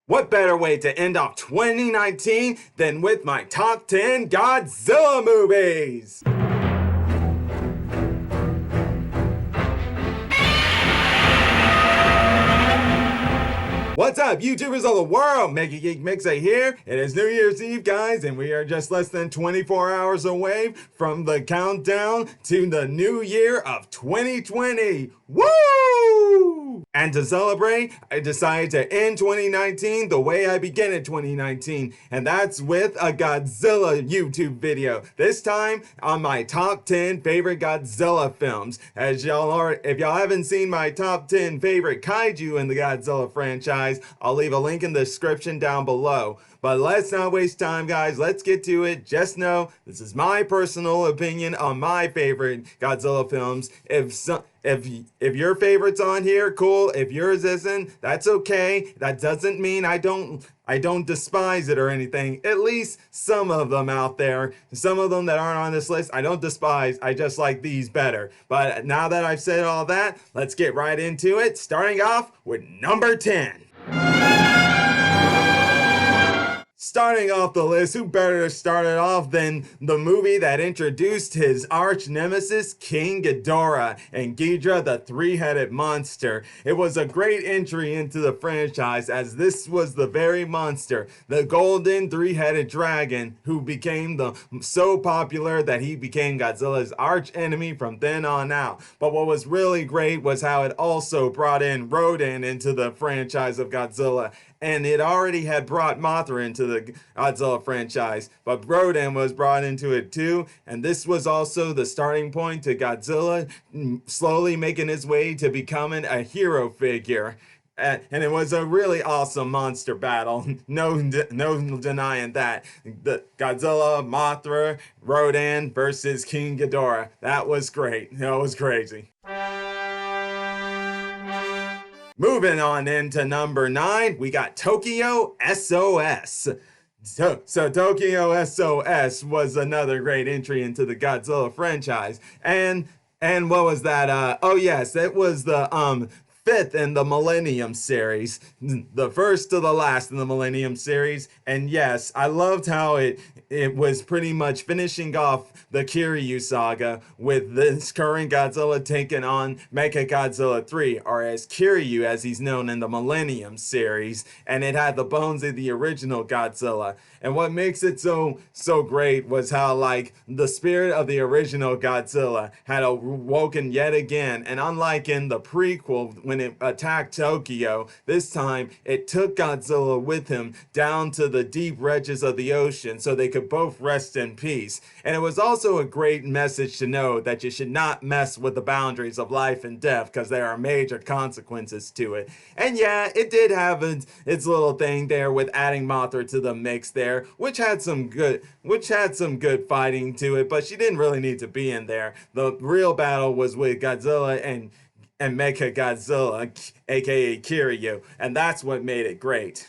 What better way to end off 2019 than with my top 10 Godzilla movies? What's up, YouTubers of the world? MegaGeekMixer here. It is New Year's Eve, guys, and we are just less than 24 hours away from the countdown to the new year of 2020. Woo! And to celebrate, I decided to end 2019 the way I began in 2019, and that's with a Godzilla YouTube video. This time on my top 10 favorite Godzilla films. As y'all are, if y'all haven't seen my top 10 favorite kaiju in the Godzilla franchise, I'll leave a link in the description down below. But let's not waste time, guys. Let's get to it. Just know this is my personal opinion on my favorite Godzilla films. If your favorite's on here, cool. If yours isn't, that's okay. That doesn't mean I don't despise it or anything. At least some of them out there, some of them that aren't on this list, I don't despise. I just like these better. But now that I've said all that, let's get right into it. Starting off with number 10. Starting off the list, who better to start it off than the movie that introduced his arch nemesis, King Ghidorah, and Ghidra the three-headed monster. It was a great entry into the franchise, as this was the very monster, the golden three-headed dragon, who became so popular that he became Godzilla's arch enemy from then on out. But what was really great was how it also brought in Rodan into the franchise of Godzilla. And it already had brought Mothra into the Godzilla franchise, but Rodan was brought into it too, and this was also the starting point to Godzilla slowly making his way to becoming a hero figure. And it was a really awesome monster battle. No denying that. The Godzilla, Mothra, Rodan versus King Ghidorah. That was great. That was crazy. Moving on into number 9, we got Tokyo SOS. So Tokyo SOS was another great entry into the Godzilla franchise. And what was that? Oh yes, it was the fifth in the Millennium series, the first to the last in the Millennium series. And yes, I loved how it was pretty much finishing off the Kiryu saga with this current Godzilla taking on MegaGodzilla 3, or as Kiryu as he's known in the Millennium series, and it had the bones of the original Godzilla. And what makes it so great was how, like, the spirit of the original Godzilla had awoken yet again, and unlike in the prequel when it attacked Tokyo, this time it took Godzilla with him down to the deep reaches of the ocean so they could both rest in peace. And it was also a great message to know that you should not mess with the boundaries of life and death, because there are major consequences to it. And yeah, it did have its little thing there with adding Mothra to the mix there, which had some good fighting to it, but she didn't really need to be in there. The real battle was with Godzilla and MegaGodzilla, aka Kiryu, and that's what made it great.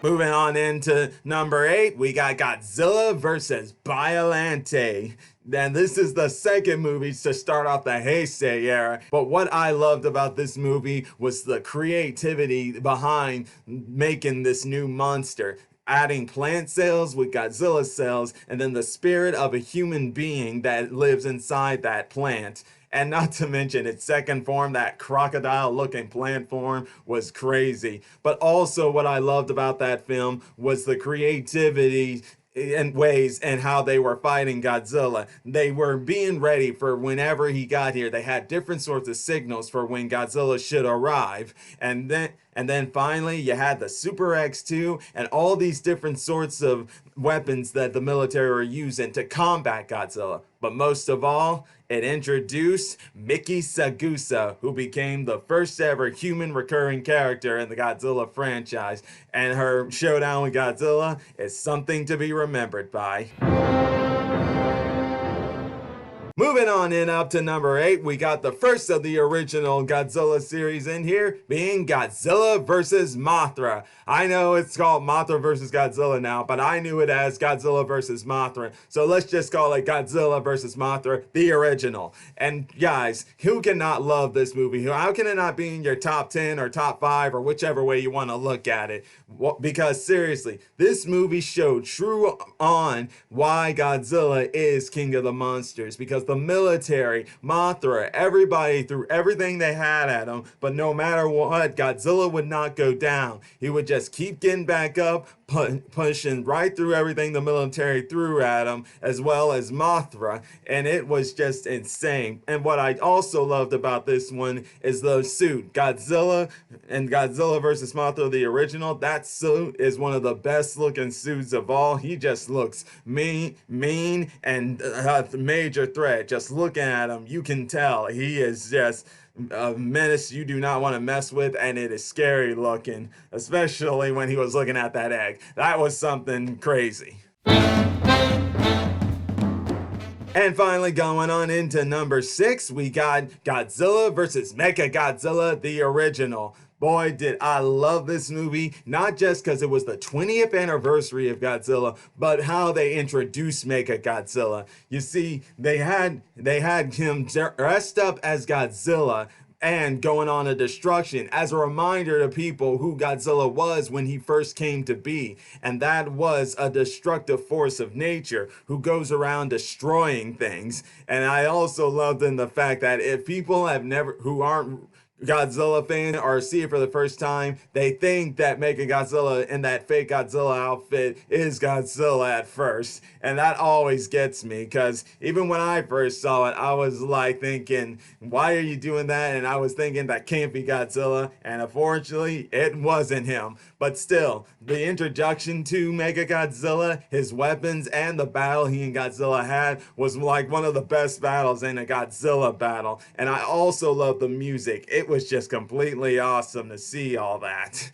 Moving on into number 8, we got Godzilla vs. Biollante. And this is the second movie to start off the Heisei era. But what I loved about this movie was the creativity behind making this new monster. Adding plant cells with Godzilla cells, and then the spirit of a human being that lives inside that plant. And not to mention its second form, that crocodile-looking plant form, was crazy. But also what I loved about that film was the creativity and ways and how they were fighting Godzilla. They were being ready for whenever he got here. They had different sorts of signals for when Godzilla should arrive. And then finally you had the Super X2 and all these different sorts of weapons that the military were using to combat Godzilla. But most of all, it introduced Miki Sagusa, who became the first ever human recurring character in the Godzilla franchise, and her showdown with Godzilla is something to be remembered by. Moving moving on in up to number 8, we got the first of the original Godzilla series in here, being Godzilla vs. Mothra. I know it's called Mothra vs. Godzilla now, but I knew it as Godzilla vs. Mothra, so let's just call it Godzilla vs. Mothra, the original. And guys, who cannot love this movie? How can it not be in your top 10 or top 5 or whichever way you want to look at it? Because seriously, this movie showed true on why Godzilla is king of the monsters, because the military, Mothra, everybody threw everything they had at him, but no matter what, Godzilla would not go down. He would just keep getting back up, pushing right through everything the military threw at him, as well as Mothra, and it was just insane. And what I also loved about this one is the suit. Godzilla and Godzilla vs. Mothra, the original, that suit is one of the best looking suits of all. He just looks mean, and a major threat. Just looking at him, you can tell he is just a menace you do not want to mess with, and it is scary looking, especially when he was looking at that egg. That was something crazy. And finally, going on into number 6, we got Godzilla vs. MegaGodzilla, the original. Boy, did I love this movie, not just because it was the 20th anniversary of Godzilla, but how they introduced MegaGodzilla. You see, they had him dressed up as Godzilla and going on a destruction as a reminder to people who Godzilla was when he first came to be. And that was a destructive force of nature who goes around destroying things. And I also loved in the fact that if people who aren't Godzilla fan or see it for the first time, they think that MegaGodzilla in that fake Godzilla outfit is Godzilla at first. And that always gets me, because even when I first saw it, I was like thinking, why are you doing that? And I was thinking that can't be Godzilla, and unfortunately it wasn't him. But still, the introduction to MegaGodzilla, his weapons, and the battle he and Godzilla had was like one of the best battles in a Godzilla battle. And I also love the music. It was just completely awesome to see all that.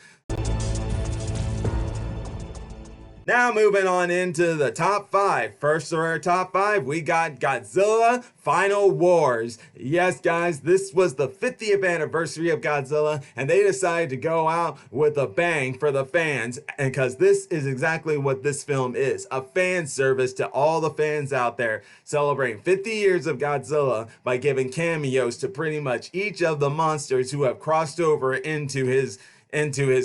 Now moving on into the top 5. First of our top 5, we got Godzilla Final Wars. Yes, guys, this was the 50th anniversary of Godzilla, and they decided to go out with a bang for the fans, and because this is exactly what this film is, a fan service to all the fans out there, celebrating 50 years of Godzilla by giving cameos to pretty much each of the monsters who have crossed over into his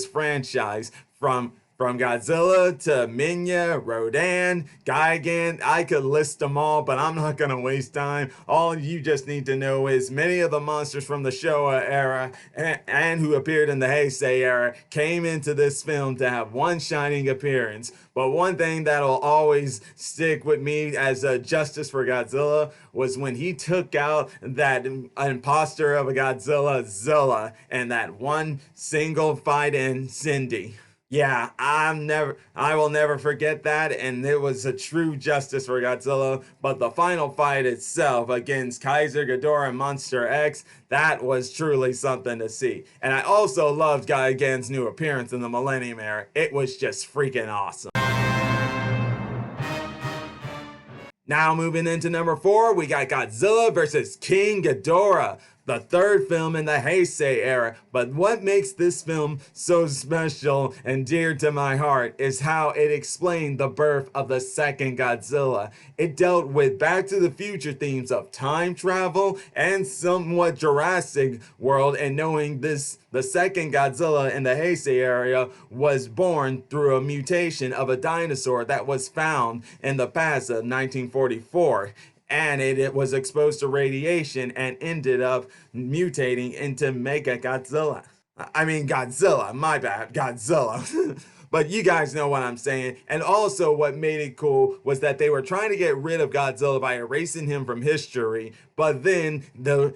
franchise, from Godzilla to Minya, Rodan, Gigan. I could list them all, but I'm not going to waste time. All you just need to know is many of the monsters from the Showa era and who appeared in the Heisei era came into this film to have one shining appearance. But one thing that'll always stick with me as a justice for Godzilla was when he took out that imposter of a Godzilla, Zilla, and that one single fight in Cindy. Yeah, I will never forget that, and it was a true justice for Godzilla. But the final fight itself against Kaiser Ghidorah and Monster X, that was truly something to see. And I also loved Gigan's new appearance in the Millennium Era. It was just freaking awesome. Now moving into number 4, we got Godzilla vs. King Ghidorah, the third film in the Heisei era. But what makes this film so special and dear to my heart is how it explained the birth of the second Godzilla. It dealt with Back to the Future themes of time travel and somewhat Jurassic World, and knowing the second Godzilla in the Heisei area was born through a mutation of a dinosaur that was found in the past of 1944. And it was exposed to radiation and ended up mutating into MegaGodzilla. I mean Godzilla, my bad, Godzilla. But you guys know what I'm saying. And also what made it cool was that they were trying to get rid of Godzilla by erasing him from history. But then the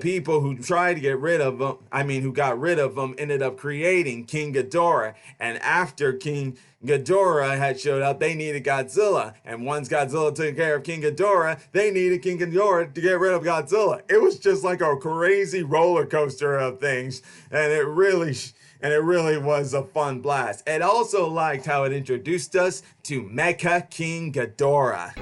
people who tried to get rid of him, who got rid of him, ended up creating King Ghidorah. And after King Ghidorah had showed up, they needed Godzilla. And once Godzilla took care of King Ghidorah, they needed King Ghidorah to get rid of Godzilla. It was just like a crazy roller coaster of things. And it really was a fun blast. And also liked how it introduced us to Mecha King Ghidorah.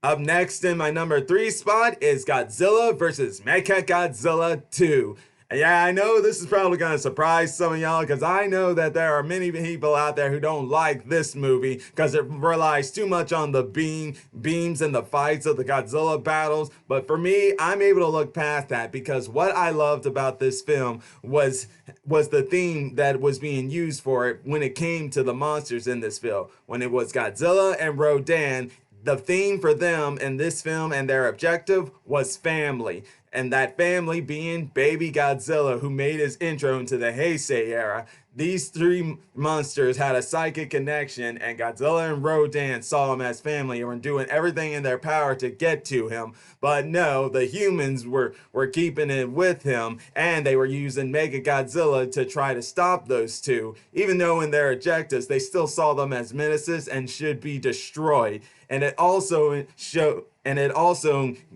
Up next in my number 3 spot is Godzilla vs. MegaGodzilla 2. Yeah, I know this is probably going to surprise some of y'all because I know that there are many people out there who don't like this movie because it relies too much on the beams and the fights of the Godzilla battles. But for me, I'm able to look past that because what I loved about this film was the theme that was being used for it when it came to the monsters in this film. When it was Godzilla and Rodan, the theme for them in this film and their objective was family. And that family being baby Godzilla, who made his intro into the Heisei era. These three monsters had a psychic connection, and Godzilla and Rodan saw him as family and were doing everything in their power to get to him. But no, the humans were keeping it with him, and they were using MegaGodzilla to try to stop those two. Even though in their objectives, they still saw them as menaces and should be destroyed. And it also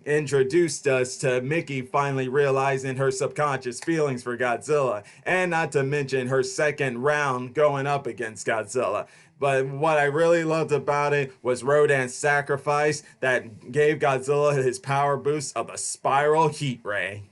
introduced us to Mickey finally realizing her subconscious feelings for Godzilla, and not to mention her second round going up against Godzilla. But what I really loved about it was Rodan's sacrifice that gave Godzilla his power boost of a spiral heat ray.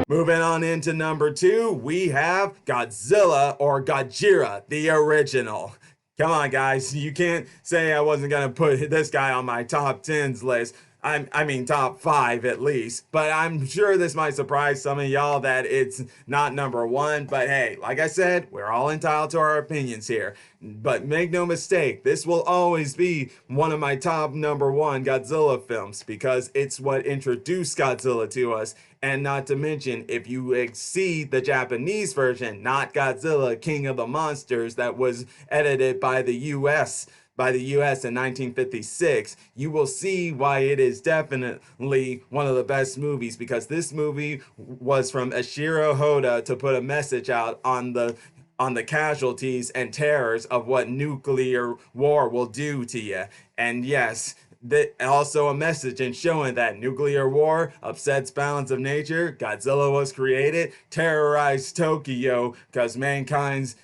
Moving on into number 2, we have Godzilla or Gojira, the original. Come on, guys. You can't say I wasn't going to put this guy on my top 10s list. I mean, top 5 at least. But I'm sure this might surprise some of y'all that it's not number 1. But hey, like I said, we're all entitled to our opinions here. But make no mistake, this will always be one of my top number 1 Godzilla films because it's what introduced Godzilla to us. And not to mention, if you see the Japanese version, not Godzilla, King of the Monsters, that was edited by the US in 1956, you will see why it is definitely one of the best movies, because this movie was from Ishiro Hoda to put a message out on the casualties and terrors of what nuclear war will do to you. And yes, also a message in showing that nuclear war upsets balance of nature. Godzilla was created, terrorized Tokyo because mankind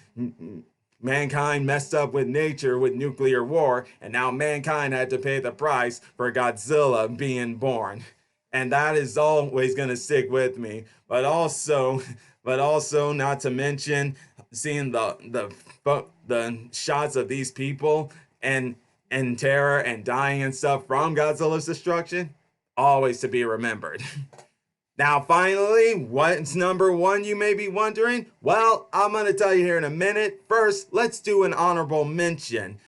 messed up with nature with nuclear war, and now mankind had to pay the price for Godzilla being born. And that is always going to stick with me. But also not to mention seeing the shots of these people and terror and dying and stuff from Godzilla's destruction, always to be remembered. Now, finally, what's number 1, you may be wondering? Well, I'm going to tell you here in a minute. First, let's do an honorable mention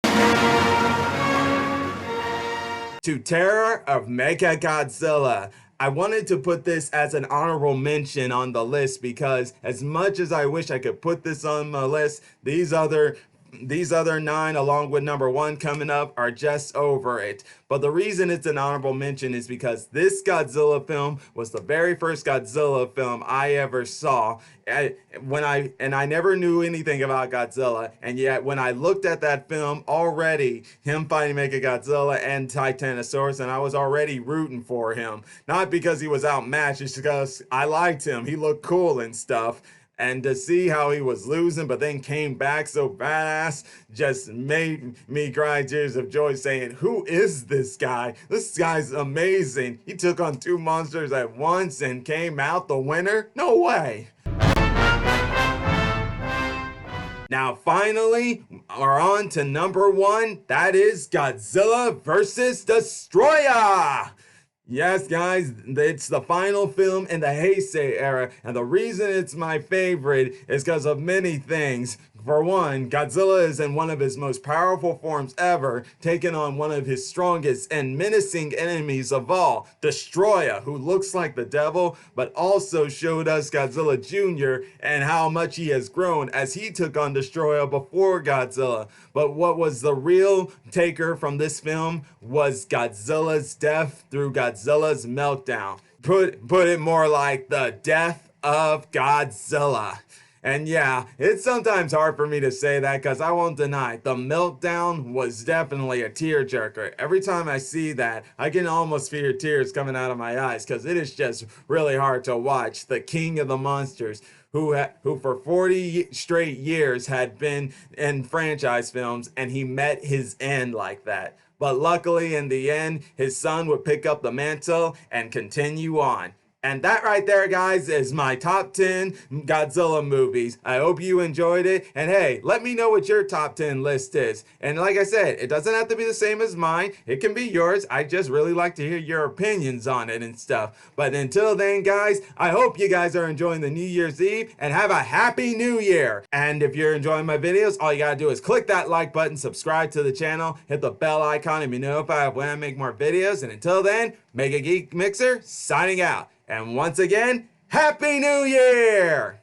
to Terror of MegaGodzilla. I wanted to put this as an honorable mention on the list because as much as I wish I could put this on my list, these other 9 along with number 1 coming up are just over it. But the reason it's an honorable mention is because this Godzilla film was the very first Godzilla film I ever saw. I never knew anything about Godzilla, and yet when I looked at that film, already him fighting MegaGodzilla and Titanosaurus, and I was already rooting for him. Not because he was outmatched, it's because I liked him. He looked cool and stuff. And to see how he was losing, but then came back so badass, just made me cry tears of joy saying, who is this guy? This guy's amazing. He took on 2 monsters at once and came out the winner? No way. Now finally, we're on to number 1. That is Godzilla vs. Destroyer. Yes, guys, it's the final film in the Heisei era, and the reason it's my favorite is because of many things. For one, Godzilla is in one of his most powerful forms ever, taking on one of his strongest and menacing enemies of all, Destroyer, who looks like the devil, but also showed us Godzilla Jr. and how much he has grown as he took on Destroyer before Godzilla. But what was the real taker from this film was Godzilla's death through Godzilla's meltdown. Put it more like the death of Godzilla. And yeah, it's sometimes hard for me to say that because I won't deny the meltdown was definitely a tearjerker. Every time I see that, I can almost feel tears coming out of my eyes because it is just really hard to watch the king of the monsters who for 40 straight years had been in franchise films, and he met his end like that. But luckily, in the end, his son would pick up the mantle and continue on. And that right there, guys, is my top 10 Godzilla movies. I hope you enjoyed it. And hey, let me know what your top 10 list is. And like I said, it doesn't have to be the same as mine. It can be yours. I just really like to hear your opinions on it and stuff. But until then, guys, I hope you guys are enjoying the New Year's Eve and have a Happy New Year. And if you're enjoying my videos, all you gotta do is click that like button, subscribe to the channel, hit the bell icon, and be notified when I make more videos. And until then, MegaGeekMixer signing out. And once again, Happy New Year!